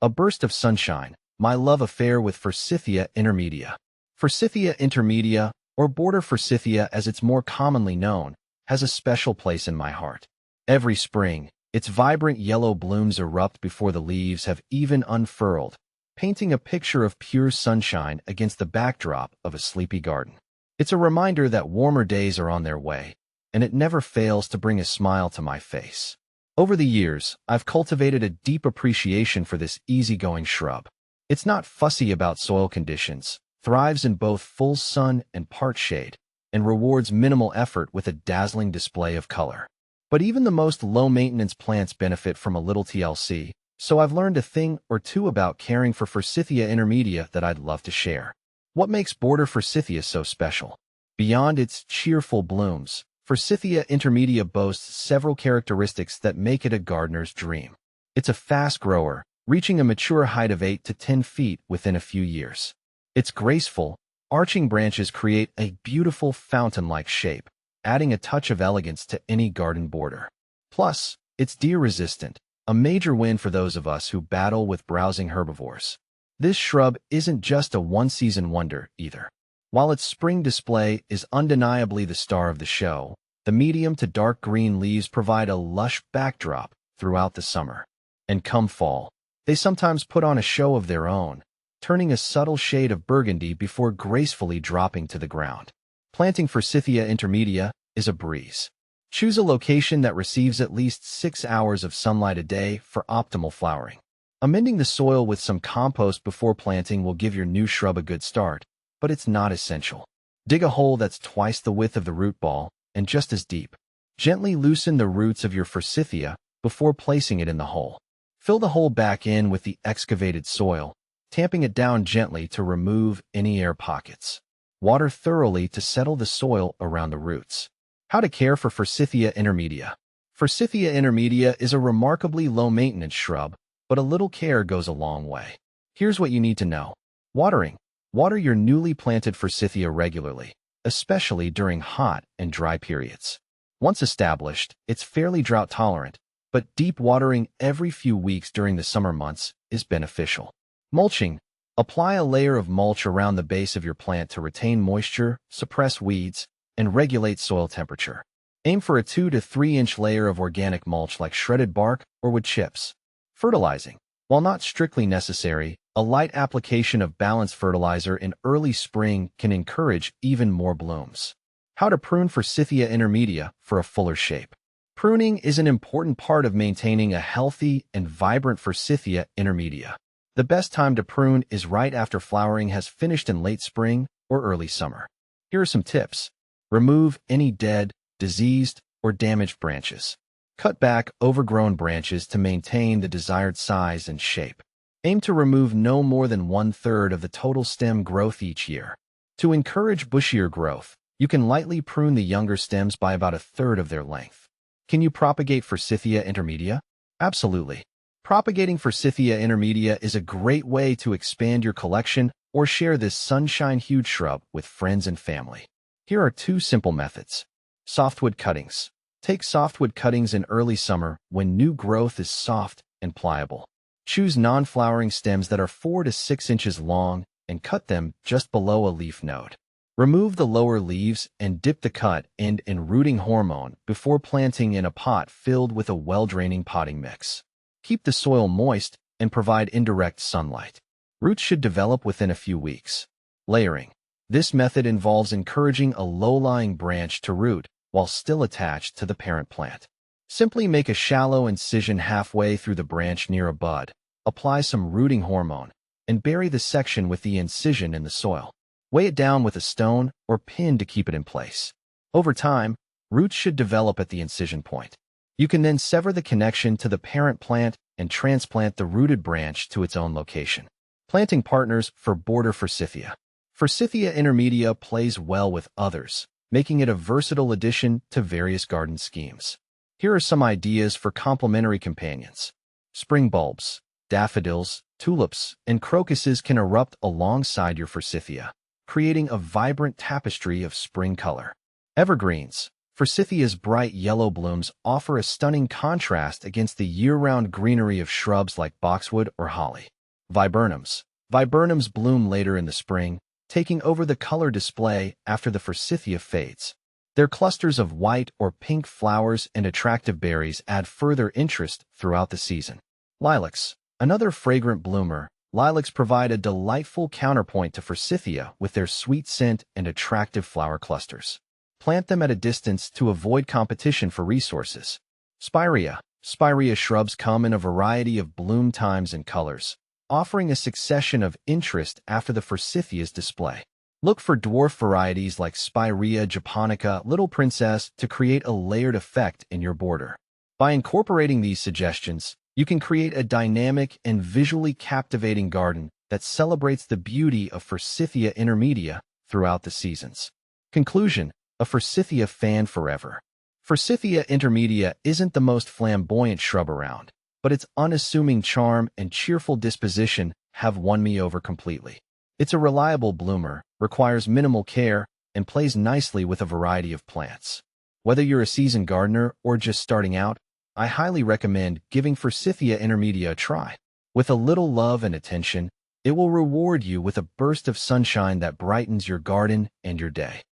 A burst of sunshine, my love affair with Forsythia intermedia. Forsythia intermedia, or border Forsythia as it's more commonly known, has a special place in my heart. Every spring, its vibrant yellow blooms erupt before the leaves have even unfurled, painting a picture of pure sunshine against the backdrop of a sleepy garden. It's a reminder that warmer days are on their way, and it never fails to bring a smile to my face. Over the years, I've cultivated a deep appreciation for this easygoing shrub. It's not fussy about soil conditions, thrives in both full sun and part shade, and rewards minimal effort with a dazzling display of color. But even the most low-maintenance plants benefit from a little TLC, so I've learned a thing or two about caring for Forsythia intermedia that I'd love to share. What makes border Forsythia so special? Beyond its cheerful blooms, Forsythia intermedia boasts several characteristics that make it a gardener's dream. It's a fast grower, reaching a mature height of 8 to 10 feet within a few years. Its graceful, arching branches create a beautiful fountain-like shape, adding a touch of elegance to any garden border. Plus, it's deer-resistant, a major win for those of us who battle with browsing herbivores. This shrub isn't just a one-season wonder, either. While its spring display is undeniably the star of the show, the medium to dark green leaves provide a lush backdrop throughout the summer. And come fall, they sometimes put on a show of their own, turning a subtle shade of burgundy before gracefully dropping to the ground. Planting Forsythia intermedia is a breeze. Choose a location that receives at least 6 hours of sunlight a day for optimal flowering. Amending the soil with some compost before planting will give your new shrub a good start, but it's not essential. Dig a hole that's twice the width of the root ball and just as deep. Gently loosen the roots of your Forsythia before placing it in the hole. Fill the hole back in with the excavated soil, tamping it down gently to remove any air pockets. Water thoroughly to settle the soil around the roots. How to care for Forsythia intermedia. Forsythia intermedia is a remarkably low-maintenance shrub, but a little care goes a long way. Here's what you need to know. Watering. Water your newly planted Forsythia regularly, especially during hot and dry periods. Once established, it's fairly drought-tolerant, but deep watering every few weeks during the summer months is beneficial. Mulching. Apply a layer of mulch around the base of your plant to retain moisture, suppress weeds, and regulate soil temperature. Aim for a 2 to 3 inch layer of organic mulch like shredded bark or wood chips. Fertilizing. While not strictly necessary, a light application of balanced fertilizer in early spring can encourage even more blooms. How to prune Forsythia intermedia for a fuller shape. Pruning is an important part of maintaining a healthy and vibrant Forsythia intermedia. The best time to prune is right after flowering has finished in late spring or early summer. Here are some tips. Remove any dead, diseased, or damaged branches. Cut back overgrown branches to maintain the desired size and shape. Aim to remove no more than 1/3 of the total stem growth each year. To encourage bushier growth, you can lightly prune the younger stems by about 1/3 of their length. Can you propagate Forsythia intermedia? Absolutely. Propagating Forsythia intermedia is a great way to expand your collection or share this sunshine-hued shrub with friends and family. Here are 2 simple methods. Softwood cuttings. Take softwood cuttings in early summer when new growth is soft and pliable. Choose non-flowering stems that are 4 to 6 inches long and cut them just below a leaf node. Remove the lower leaves and dip the cut end in rooting hormone before planting in a pot filled with a well-draining potting mix. Keep the soil moist and provide indirect sunlight. Roots should develop within a few weeks. Layering. This method involves encouraging a low-lying branch to root while still attached to the parent plant. Simply make a shallow incision halfway through the branch near a bud, apply some rooting hormone, and bury the section with the incision in the soil. Weigh it down with a stone or pin to keep it in place. Over time, roots should develop at the incision point. You can then sever the connection to the parent plant and transplant the rooted branch to its own location. Planting partners for border Forsythia. Forsythia intermedia plays well with others, making it a versatile addition to various garden schemes. Here are some ideas for complementary companions. Spring bulbs, daffodils, tulips, and crocuses can erupt alongside your Forsythia, creating a vibrant tapestry of spring color. Evergreens. Forsythia's bright yellow blooms offer a stunning contrast against the year-round greenery of shrubs like boxwood or holly. Viburnums. Viburnums bloom later in the spring, taking over the color display after the forsythia fades. Their clusters of white or pink flowers and attractive berries add further interest throughout the season. Lilacs. Another fragrant bloomer, lilacs provide a delightful counterpoint to forsythia with their sweet scent and attractive flower clusters. Plant them at a distance to avoid competition for resources. Spirea. Spirea shrubs come in a variety of bloom times and colors, offering a succession of interest after the forsythia's display. Look for dwarf varieties like Spirea japonica, Little Princess to create a layered effect in your border. By incorporating these suggestions, you can create a dynamic and visually captivating garden that celebrates the beauty of Forsythia intermedia throughout the seasons. Conclusion: a Forsythia fan forever. Forsythia intermedia isn't the most flamboyant shrub around, but its unassuming charm and cheerful disposition have won me over completely. It's a reliable bloomer, requires minimal care, and plays nicely with a variety of plants. Whether you're a seasoned gardener or just starting out, I highly recommend giving Forsythia intermedia a try. With a little love and attention, it will reward you with a burst of sunshine that brightens your garden and your day.